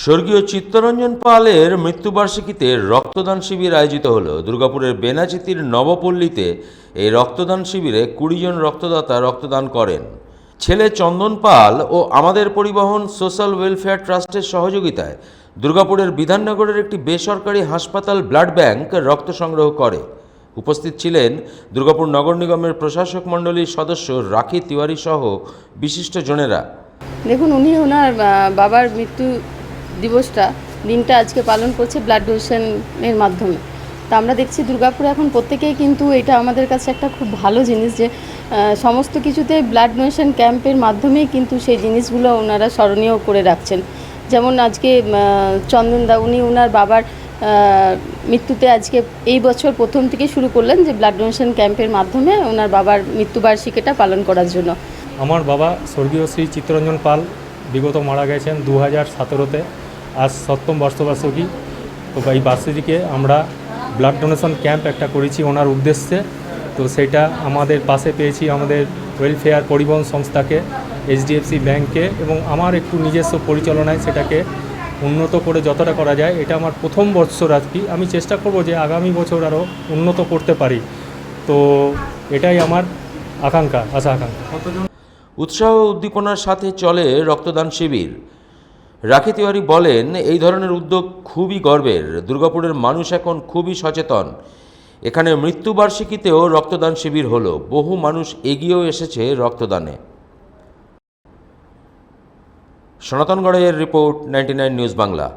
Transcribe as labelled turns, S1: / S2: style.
S1: স্বর্গীয় চিত্তরঞ্জন পালের মৃত্যুবার্ষিকীতে রক্তদান শিবির আয়োজিত হলো। দুর্গাপুরের বেনাচিতির নবপল্লীতে এই রক্তদান শিবিরে 20 জন রক্তদাতা রক্তদান করেন। ছেলে চন্দন পাল ও আমাদের পরিবহন সোশ্যাল ওয়েলফেয়ার ট্রাস্টের সহযোগিতায় দুর্গাপুরের বিধাননগরের একটি বেসরকারি হাসপাতাল ব্লাড ব্যাংক রক্ত সংগ্রহ করে। উপস্থিত ছিলেন দুর্গাপুর নগর নিগমের প্রশাসক মণ্ডলীর সদস্য রাখি তিওয়ারি সহ বিশিষ্টজনেরা।
S2: দেখুন, উনি ওনার বাবার মৃত্যু দিনটা আজকে পালন করছে ব্লাড ডোনেশনের মাধ্যমে। তা আমরা দেখছি দুর্গাপুরে এখন প্রত্যেকেই কিন্তু এটা আমাদের কাছে একটা খুব ভালো জিনিস যে সমস্ত কিছুতে ব্লাড ডোনেশন ক্যাম্পের মাধ্যমেই কিন্তু সেই জিনিসগুলো ওনারা স্মরণীয় করে রাখছেন। যেমন আজকে চন্দনদা উনি ওনার বাবার মৃত্যুতে আজকে এই বছর প্রথম থেকে শুরু করলেন যে ব্লাড ডোনেশন ক্যাম্পের মাধ্যমে ওনার বাবার মৃত্যুবার্ষিকীটা পালন করার জন্য।
S3: আমার বাবা স্বর্গীয় শ্রী চিত্তরঞ্জন পাল বিগত মারা গেছেন 2017-তে। আজ 7ম বর্ষবার্ষিকী। তো এই বার্ষিকীকে আমরা ব্লাড ডোনেশন ক্যাম্প একটা করেছি ওনার উদ্দেশ্যে। তো সেটা আমাদের পাশে পেয়েছি আমাদের ওয়েলফেয়ার পরিবহন সংস্থাকে, এইচডিএফসি ব্যাংকে এবং আমার একটু নিজস্ব পরিচালনায় সেটাকে উন্নত করে যতটা করা যায়। এটা আমার প্রথম বছর আর কি। আমি চেষ্টা করব যে আগামী বছর আরও উন্নত করতে পারি। তো এটাই আমার আশা আকাঙ্ক্ষা।
S1: উৎসাহ উদ্দীপনার সাথে চলে রক্তদান শিবির। রাখি তিওয়ারি বলেন, এই ধরনের উদ্যোগ খুবই গর্বের। দুর্গাপুরের মানুষ এখন খুবই সচেতন। এখানে মৃত্যুবার্ষিকীতেও রক্তদান শিবির হলো। বহু মানুষ এগিয়েও এসেছে রক্তদানে। সনাতন গড়াইয়ের রিপোর্ট, 99 নিউজ বাংলা।